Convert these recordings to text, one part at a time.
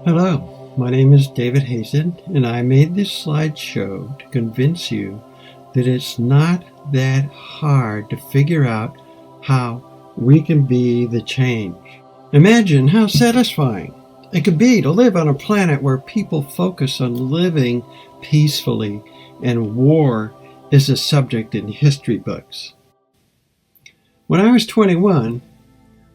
Hello, my name is David Hazen, and I made this slideshow to convince you that it's not that hard to figure out how we can be the change. Imagine how satisfying it could be to live on a planet where people focus on living peacefully and war is a subject in history books. When I was 21,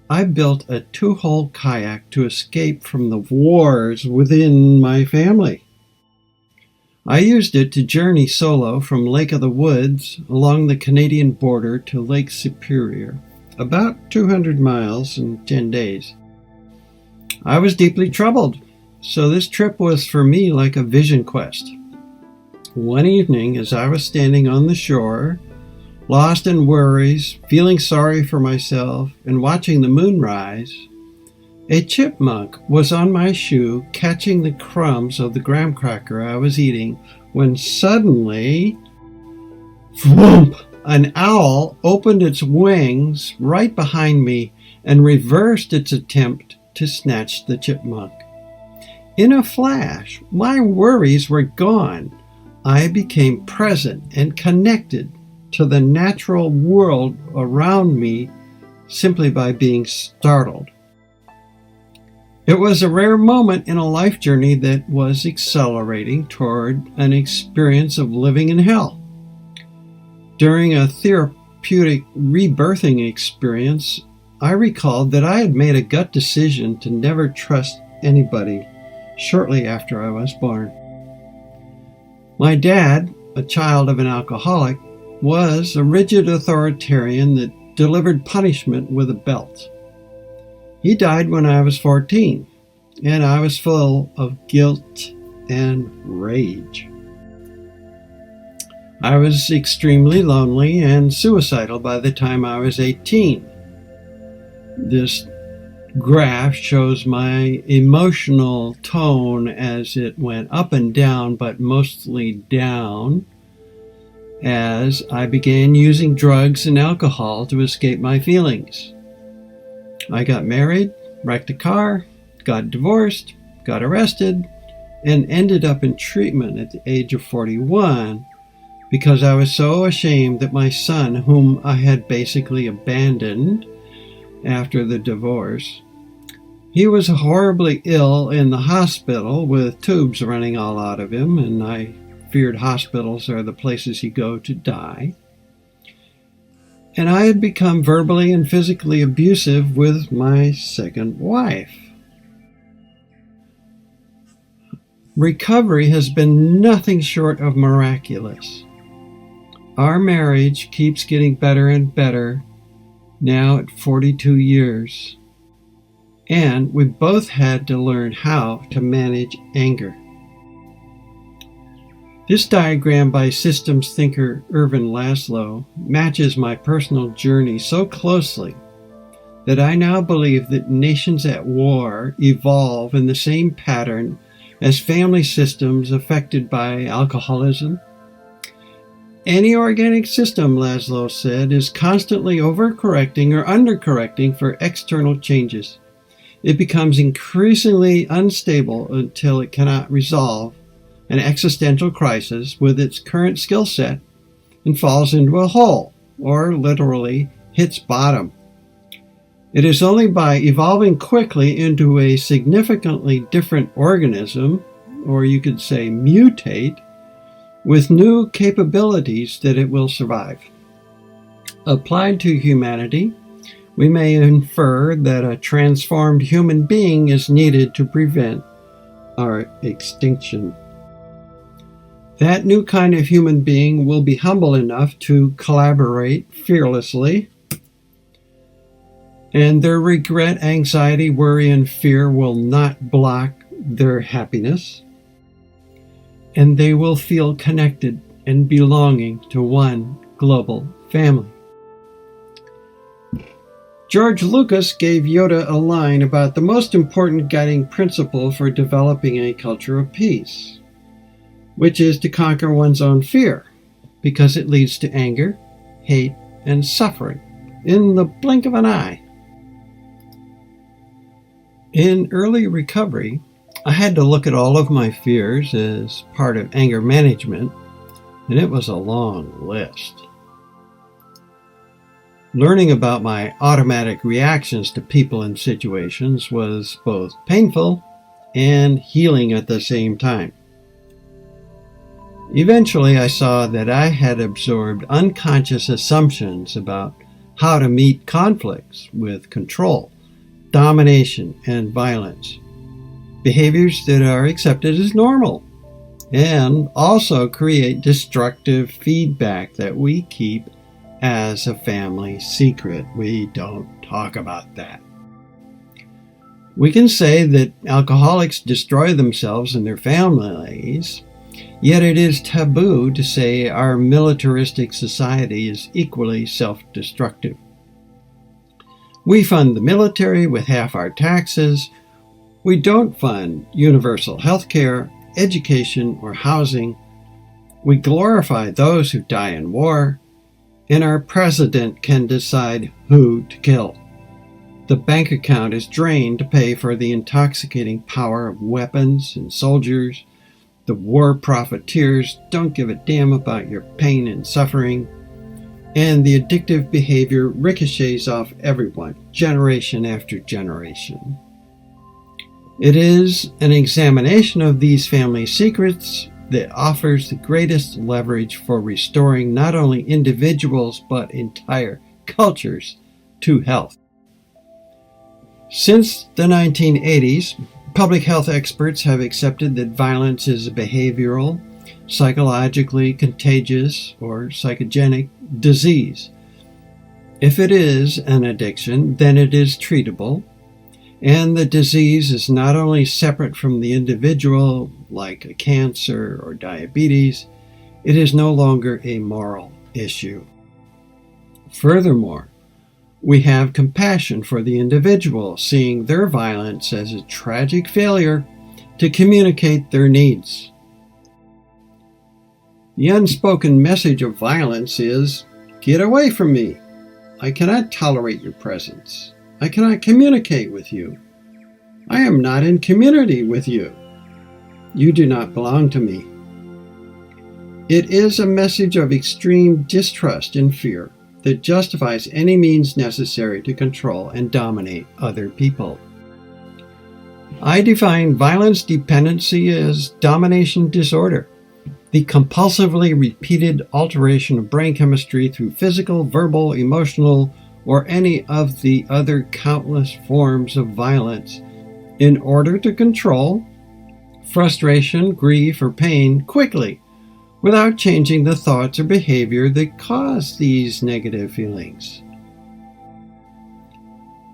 I built a two-hull kayak to escape from the wars within my family. I used it to journey solo from Lake of the Woods along the Canadian border to Lake Superior, about 200 miles in 10 days. I was deeply troubled, so this trip was for me like a vision quest. One evening, as I was standing on the shore, lost in worries, feeling sorry for myself, and watching the moon rise, a chipmunk was on my shoe catching the crumbs of the graham cracker I was eating when suddenly, thwomp, an owl opened its wings right behind me and reversed its attempt to snatch the chipmunk. In a flash, my worries were gone. I became present and connected to the natural world around me simply by being startled. It was a rare moment in a life journey that was accelerating toward an experience of living in hell. During a therapeutic rebirthing experience, I recalled that I had made a gut decision to never trust anybody shortly after I was born. My dad, a child of an alcoholic, was a rigid authoritarian that delivered punishment with a belt. He died when I was 14, and I was full of guilt and rage. I was extremely lonely and suicidal by the time I was 18. This graph shows my emotional tone as it went up and down, but mostly down, as I began using drugs and alcohol to escape my feelings. I got married, wrecked a car, got divorced, got arrested, and ended up in treatment at the age of 41 because I was so ashamed that my son, whom I had basically abandoned after the divorce, he was horribly ill in the hospital with tubes running all out of him, and I feared hospitals are the places you go to die. And I had become verbally and physically abusive with my second wife. Recovery has been nothing short of miraculous. Our marriage keeps getting better and better, now at 42 years. And we both had to learn how to manage anger. This diagram by systems thinker Ervin Laszlo matches my personal journey so closely that I now believe that nations at war evolve in the same pattern as family systems affected by alcoholism. Any organic system, Laszlo said, is constantly overcorrecting or undercorrecting for external changes. It becomes increasingly unstable until it cannot resolve an existential crisis with its current skill set and falls into a hole, or literally hits bottom. It is only by evolving quickly into a significantly different organism, or you could say mutate, with new capabilities that it will survive. Applied to humanity, we may infer that a transformed human being is needed to prevent our extinction. That new kind of human being will be humble enough to collaborate fearlessly, and their regret, anxiety, worry, and fear will not block their happiness, and they will feel connected and belonging to one global family. George Lucas gave Yoda a line about the most important guiding principle for developing a culture of peace, which is to conquer one's own fear, because it leads to anger, hate, and suffering in the blink of an eye. In early recovery, I had to look at all of my fears as part of anger management, and it was a long list. Learning about my automatic reactions to people and situations was both painful and healing at the same time. Eventually, I saw that I had absorbed unconscious assumptions about how to meet conflicts with control, domination, and violence, behaviors that are accepted as normal, and also create destructive feedback that we keep as a family secret. We don't talk about that. We can say that alcoholics destroy themselves and their families, yet it is taboo to say our militaristic society is equally self-destructive. We fund the military with half our taxes. We don't fund universal health care, education, or housing. We glorify those who die in war, and our president can decide who to kill. The bank account is drained to pay for the intoxicating power of weapons and soldiers. The war profiteers don't give a damn about your pain and suffering. And the addictive behavior ricochets off everyone, generation after generation. It is an examination of these family secrets that offers the greatest leverage for restoring not only individuals but entire cultures to health. Since the 1980s, public health experts have accepted that violence is a behavioral, psychologically contagious, or psychogenic disease. If it is an addiction, then it is treatable, and the disease is not only separate from the individual, like a cancer or diabetes, it is no longer a moral issue. Furthermore, we have compassion for the individual, seeing their violence as a tragic failure to communicate their needs. The unspoken message of violence is, "Get away from me. I cannot tolerate your presence. I cannot communicate with you. I am not in community with you. You do not belong to me." It is a message of extreme distrust and fear that justifies any means necessary to control and dominate other people. I define violence dependency as domination disorder, the compulsively repeated alteration of brain chemistry through physical, verbal, emotional, or any of the other countless forms of violence in order to control frustration, grief, or pain quickly, without changing the thoughts or behavior that cause these negative feelings.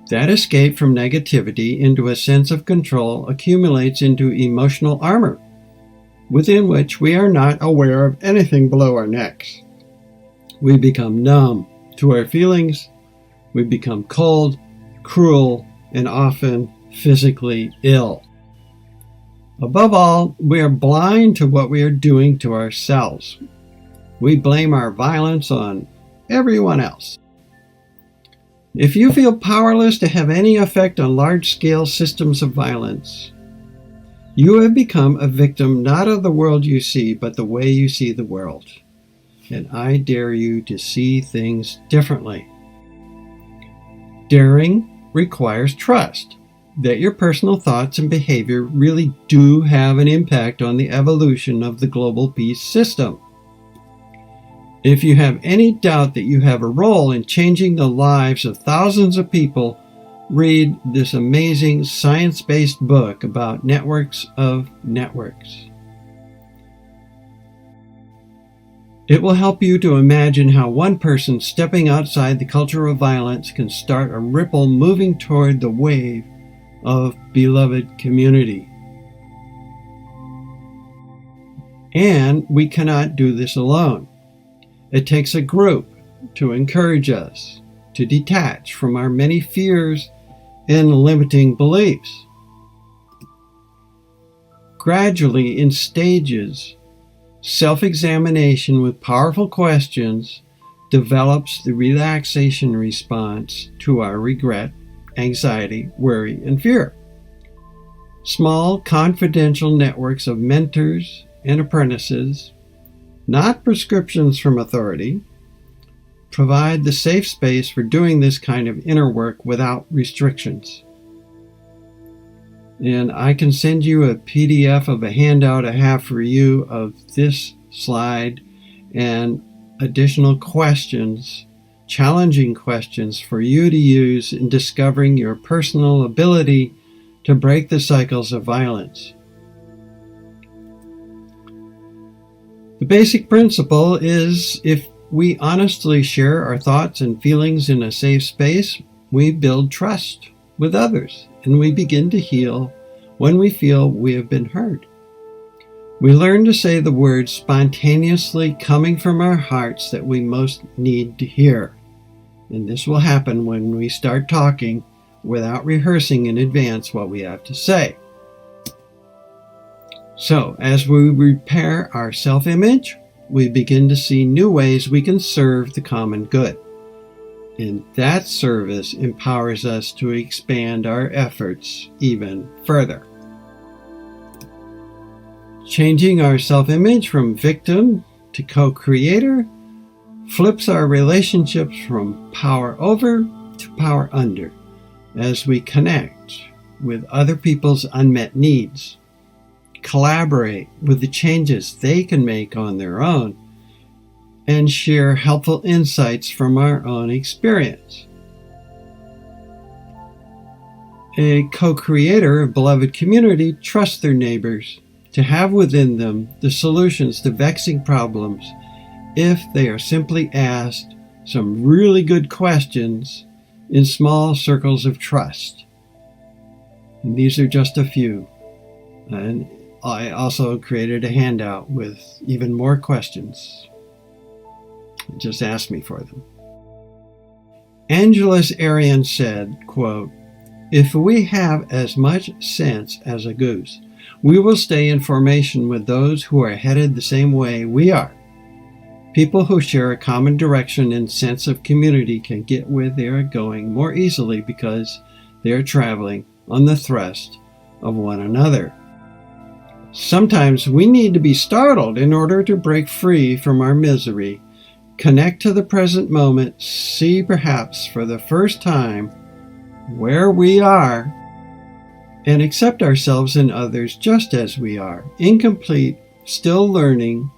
That escape from negativity into a sense of control accumulates into emotional armor, within which we are not aware of anything below our necks. We become numb to our feelings. We become cold, cruel, and often physically ill. Above all, we are blind to what we are doing to ourselves. We blame our violence on everyone else. If you feel powerless to have any effect on large-scale systems of violence, you have become a victim not of the world you see, but the way you see the world. And I dare you to see things differently. Daring requires trust that your personal thoughts and behavior really do have an impact on the evolution of the global peace system. If you have any doubt that you have a role in changing the lives of thousands of people, read this amazing science-based book about networks of networks. It will help you to imagine how one person stepping outside the culture of violence can start a ripple moving toward the wave of beloved community. And we cannot do this alone. It takes a group to encourage us to detach from our many fears and limiting beliefs. Gradually, in stages, self-examination with powerful questions develops the relaxation response to our regret, anxiety, worry, and fear. Small, confidential networks of mentors and apprentices, not prescriptions from authority, provide the safe space for doing this kind of inner work without restrictions. And I can send you a PDF of a handout I have for you of this slide and additional questions, challenging questions for you to use in discovering your personal ability to break the cycles of violence. The basic principle is if we honestly share our thoughts and feelings in a safe space, we build trust with others, and we begin to heal when we feel we have been heard. We learn to say the words spontaneously coming from our hearts that we most need to hear. And this will happen when we start talking without rehearsing in advance what we have to say. So, as we repair our self-image, we begin to see new ways we can serve the common good. And that service empowers us to expand our efforts even further. Changing our self-image from victim to co-creator flips our relationships from power over to power under as we connect with other people's unmet needs, collaborate with the changes they can make on their own, and share helpful insights from our own experience. A co-creator of beloved community trusts their neighbors to have within them the solutions to vexing problems if they are simply asked some really good questions in small circles of trust. And these are just a few. And I also created a handout with even more questions. Just ask me for them. Angelus Arian said, quote, "If we have as much sense as a goose, we will stay in formation with those who are headed the same way we are. People who share a common direction and sense of community can get where they are going more easily because they are traveling on the thrust of one another. Sometimes we need to be startled in order to break free from our misery, connect to the present moment, see perhaps for the first time where we are, and accept ourselves and others just as we are, incomplete, still learning,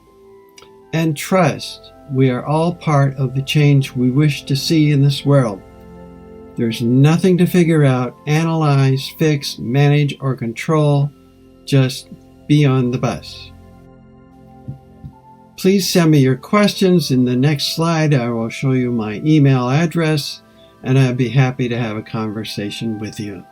and trust we are all part of the change we wish to see in this world. There's nothing to figure out, analyze, fix, manage, or control. Just be on the bus." Please send me your questions. In the next slide, I will show you my email address, and I'd be happy to have a conversation with you.